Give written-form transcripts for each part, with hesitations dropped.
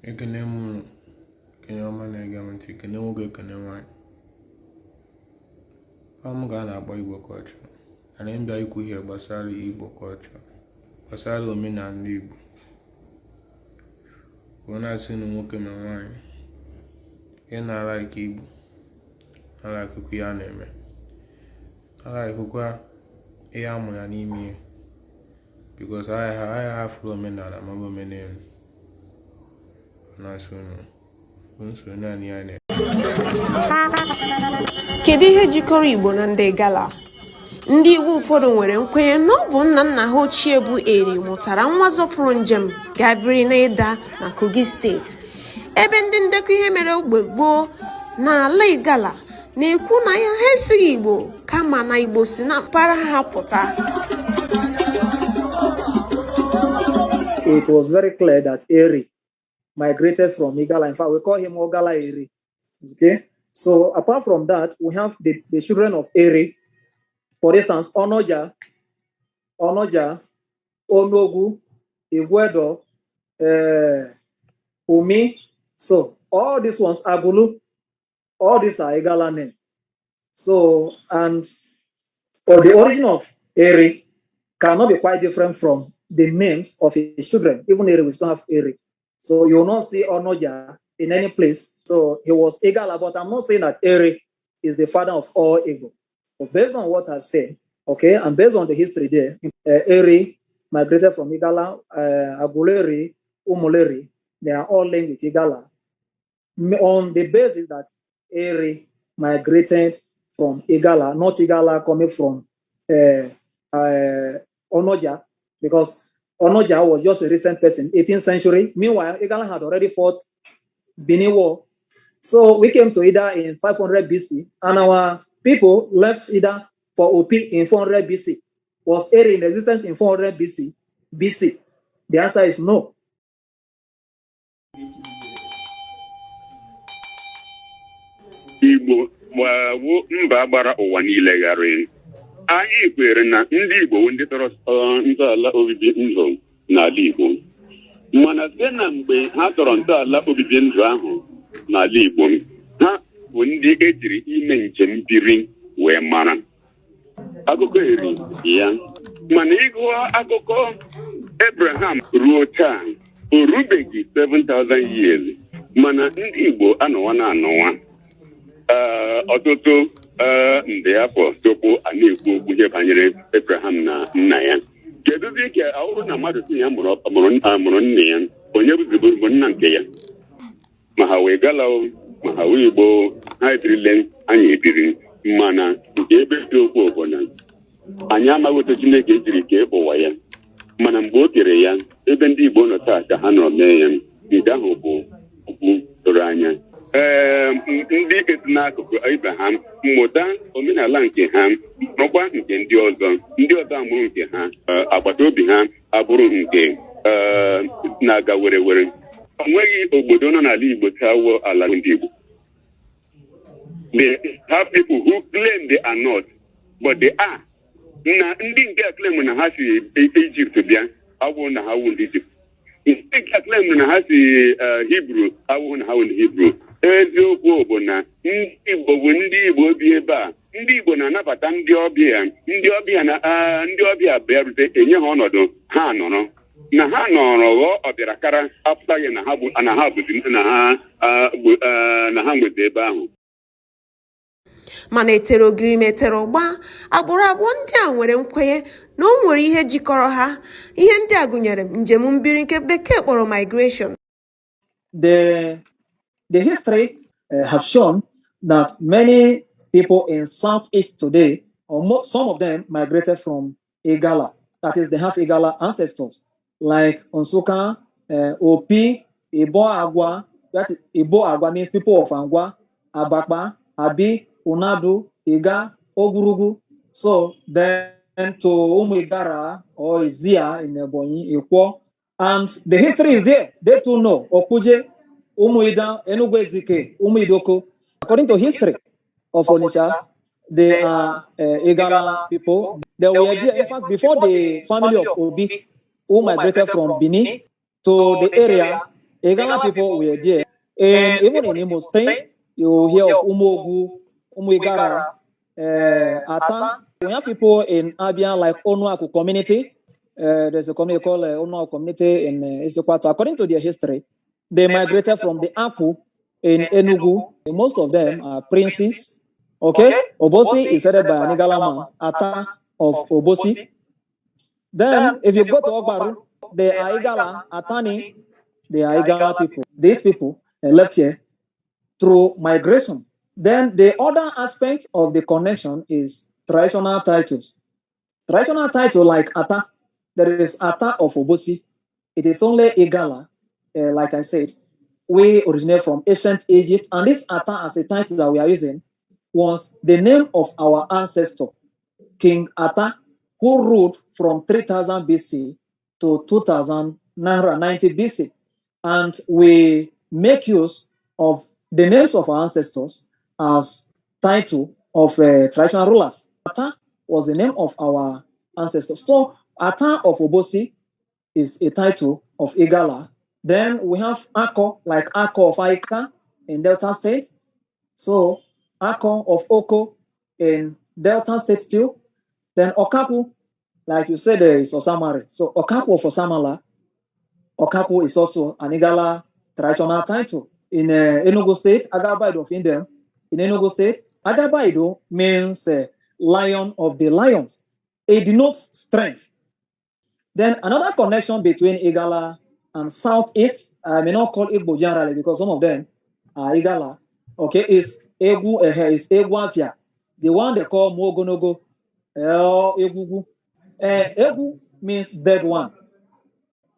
Ekene mụrụ kenye ọma na-ege m ntị, kene nwoke kene nwanyị. Ọ ga a na-akpọ Igbo culture. Ana mbịa ikwu ihe gbasara Igbo culture, gbasara omenala Igbo. Ọ na-asị na nwoke na nwanyị ị na-ara ike Igbo, ara akụkọ ya na-eme, ara akụkọ ihe amụ ya n'ime ihe, because I have omenala ma bụ omenala na-asị unu naanị ya na. Kedu ihe jikọrọ Igbo na ndị Igala? Ndị Igbo ụfọdụ nwere nkwenye na ọ bụ nna nna ha ochie bụ Eri mụtara nwa zọpụrụ njem gaa biri n'Ida na Kogi steeti, ebe ndị ndekọ ihe mere ogbe gboo n'ala Igala na-ekwu na ya ha esighị Igbo kama na Igbo si na mpaghara ha pụta. It was very clear that Eri migrated from Igala. In fact, we call him Ogala Eri. Okay. So apart from that, we have the children of Eri. For instance, Onoja, Onogu, Igwedo, Umi. So all these ones, Agulu, all these are Igala names. So, and the origin of Eri cannot be quite different from the names of his children. Even Eri, we still have Eri. So you will not see Onoja in any place. So he was Igala, but I'm not saying that Eri is the father of all Igbo. So based on what I've said, okay, and based on the history there, Eri migrated from Igala, Aguleri, Umuleri, they are all linked with Igala. On the basis that Eri migrated from Igala, not Igala coming from Onoja, because Onoja was just a recent person, 18th century. Meanwhile, Igala had already fought Benin War. So we came to Ida in 500 BC, and our people left Ida for Opi in 400 BC. Was Eri in existence in 400 BC? The answer is no. Igbo bụ mba gbara ụwa niile gharị. Anyị kwere na ndị Igbo ndị tọrọ ntọala obibi ndụ n'ala Igbo. Mana site na mgbe ha tọrọ ntọala obibi ndụ ahụ n'ala Igbo, ha bụ ndị ejiri ime njem biri wee mara. Akụkọ Eri ya, mana ịgụọ akụkọ Abraham ruo taa, o rubeghị 7,000 years, mana ndị Igbo anọwa ọtụtụ nde afọ tupu a na-ekwu okwu ihe banyere Abraham na nna ya. Kedụzi ka ọ bụrụ na mmadụ si ya mụrụ nne ya, onye bụ nna nke ya? Ma ha wee Igala, ma ha wee Igbo, ha ebirile anyị ebiri, mana nke ebe dị okwu obodo anyị amaghị otu Chineke ejiri kee ụwa ya, mana mgbe o kere ya, ebe ndị Igbo nọ taa ka ha nọ mee ya, nke ahụ bụ okwu doro anya. Ndị esi n'akụkụ Abraham mmụta omenala nke ha, rụkwa nke ndị ọzọ amụrụ nke ha, agbata obi ha abụrụ nke na-aga were were. O nweghị obodo nọ n'ala Igbo tawo ala ndị Igbo. They have people who claim they are not, but they are. Na ndị nke claim na ha si Egypt bịa, awụ na ha wụ ndị Egypt. Ndị nke claim na ha si Hebrew, awụ na ha wụ ndị Hebrew. Eziokwu bụ na ndị Igbo bụ ndị Igbo bi ebe a. Ndị Igbo na-anabata ndị ọbịa bịarute enye ha ọnọdụ ha nọrọ. Na ha nọrọ ghọọ ọbịarakara apụtaghị na ha nweta ebe ahụ. Mana eterogiri metere ọgba, agbụrụ abụọ ndị a nwere nkwenye na o nwere ihe jikọrọ ha. Ihe ndị a gụnyere njem mbiri nke bekee kpọrọ migration. The history have shown that many people in Southeast today, or some of them, migrated from Igala. That is, they have Igala ancestors, like Onsuka, Opi, Ibo Agwa. That is, Ibo Agwa means people of Angwa, Abakba, Abi, Unadu, Iga, Ogurugu. So then to Umigara or Izia in Ebonyi, Ikwo. And the history is there. They too know. Okuje, Umuida, Enugwezike, Umidoko. According to history of Onitsha, they are Igala people. They were there, in fact, before the family of Obi, who migrated from Benin to the area Igala people were there. And even in Imo State, you hear of Umogu, Umuigara, Ata. We have people in Abia like Onuaku community. There's a community called Onuaku community in Isokwato. According to their history, they migrated from the Aku in Enugu. Most of them are princes. Okay, Obosi is headed by an Igala man, Ata of Obosi. Then, if you go to Ogbaru, they are Igala, Atani, they are Igala people. These people left here through migration. Then the other aspect of the connection is traditional titles. Traditional title like Ata, there is Ata of Obosi. It is only Igala, like I said. We originate from ancient Egypt, and this Ata as a title that we are using was the name of our ancestor, King Ata, who ruled from 3000 BC to 2990 BC. And we make use of the names of our ancestors as title of traditional rulers. Ata was the name of our ancestors. So Ata of Obosi is a title of Igala. Then we have Ako, like Ako of Aika in Delta State. So Ako of Oko in Delta State still. Then Okapu, like you said, is Osamare. So Okapu of Osamala, Okapu is also an Igala traditional title. In Enugu State, Agabaido of Indian, in Enugu State, Agabaido means lion of the lions. It denotes strength. Then another connection between Igala and Southeast, I may not call Igbo generally because some of them are Igala, okay, is Egwafia, the one they call Mogonogo, Egugu. Egu means dead one,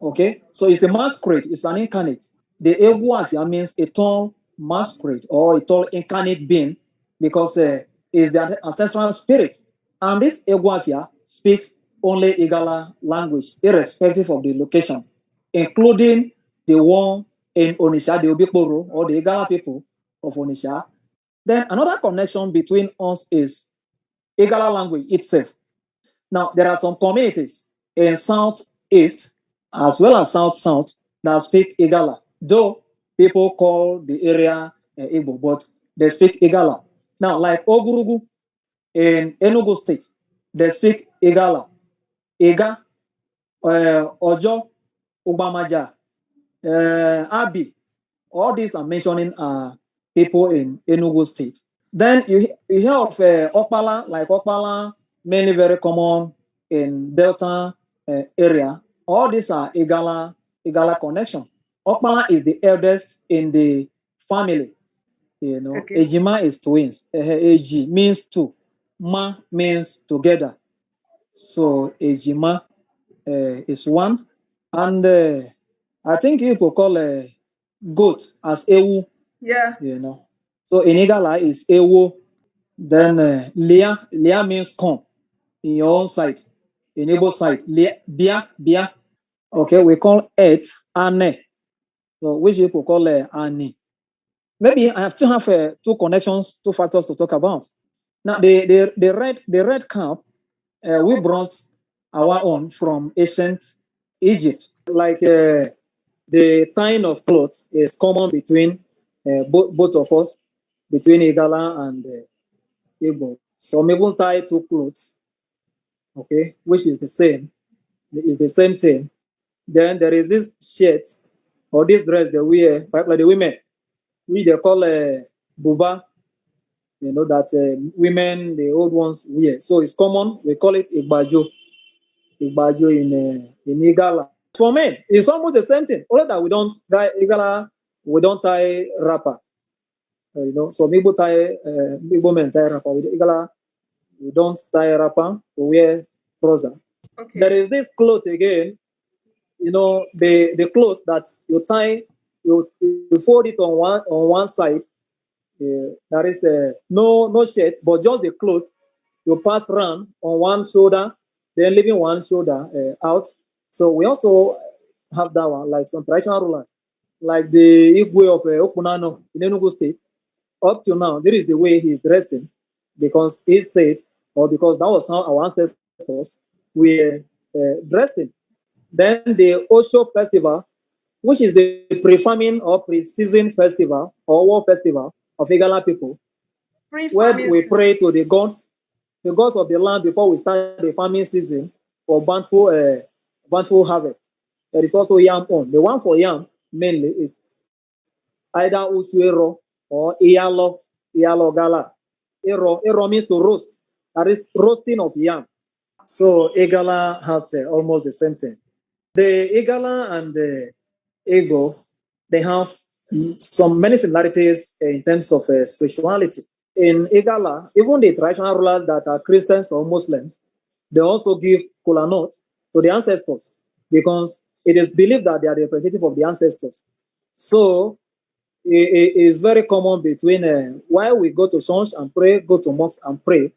okay, so it's a masquerade, it's an incarnate. The Egwafia means a tall masquerade or a tall incarnate being because it's the ancestral spirit. And this Egwafia speaks only Igala language, irrespective of the location, including the one in Onisha, the Obikporo, or the Igala people of Onisha. Then another connection between us is Igala language itself. Now, there are some communities in Southeast as well as South that speak Igala, though people call the area Igbo, but they speak Igala. Now, like Ogurugu in Enugu State, they speak Igala. Iga, Ojo, Ubamaja, Abi, all these are mentioning people in Enugu State. Then you hear of Okpala, like Okpala, mainly very common in Delta area. All these are Igala connection. Okpala is the eldest in the family. You know, okay. Ejima is twins. Eji means two. Ma means together. So Ejima is one. And I think people call goat as Ewu. Yeah. You know. So in Igala is Ewo. Then Lia means come in your own side. In Igbo side, Bia. Okay, we call it Ane. So which people call Ani. Maybe I have to have two connections, two factors to talk about. Now the red cap, we brought our own from ancient Egypt. Like the tying of clothes is common between both of us, between Igala and Igbo. Some even tie two clothes, okay, which is the same. It's the same thing. Then there is this shirt or this dress they wear, like the women, which they call buba. You know that women, the old ones wear. So it's common. We call it igbajo in Igala. For men, it's almost the same thing. Only that we don't tie Igala, we don't tie wrapper. You know, some people tie Igbo men tie wrapper. With Igala, we don't tie wrapper. We wear trouser. Okay. There is this cloth again. You know, the cloth that you tie, you fold it on one side. There is no shirt, but just the cloth. You pass round on one shoulder, then leaving one shoulder out. So we also have that one, like some traditional rulers, like the Igwe of Okunano in Enugu State. Up till now, this is the way he's dressing, because he said, or because that was how our ancestors were dressing. Then the Osho festival, which is the pre-farming or pre-season festival or war festival of Igala people, where we pray to the gods of the land before we start the farming season for bountiful harvest. There is also yam on. The one for yam mainly is either usuero or iyalo gala. Ero means to roast. That is roasting of yam. So Igala has almost the same thing. The Igala and the Igbo, they have many similarities in terms of spirituality. In Igala, even the traditional rulers that are Christians or Muslims, they also give kola nut to the ancestors because it is believed that they are the representative of the ancestors. So it is very common between while we go to church and pray, go to mosque and pray,